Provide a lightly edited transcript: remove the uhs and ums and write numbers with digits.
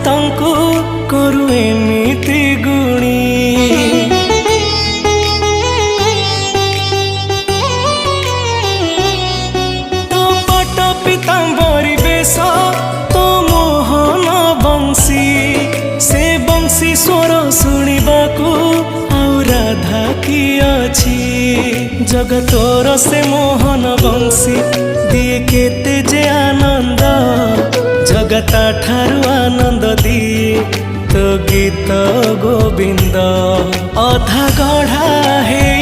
ତାଙ୍କୁ କରୁ ଏମିତି ଗୁଣି। ତୋ ପଟ ପିତାମ୍ବରୀ ବେଶ ତୋ ମୋହନ ବଂଶୀ, ସେ ବଂଶୀ ସ୍ୱର ଶୁଣିବାକୁ ଆଉ ରାଧା କି ଅଛି। ଜଗତର ସେ ମୋହନ ବଂଶୀ ଦିଏ କେତେ ଯେ ଆନନ୍ଦ, ଜଗତା ଠାରୁ ଆନନ୍ଦ ଦିଏ ତୋ ଗୀତ ଗୋବିନ୍ଦ। ଅଧା ଗଢ଼ା ହେ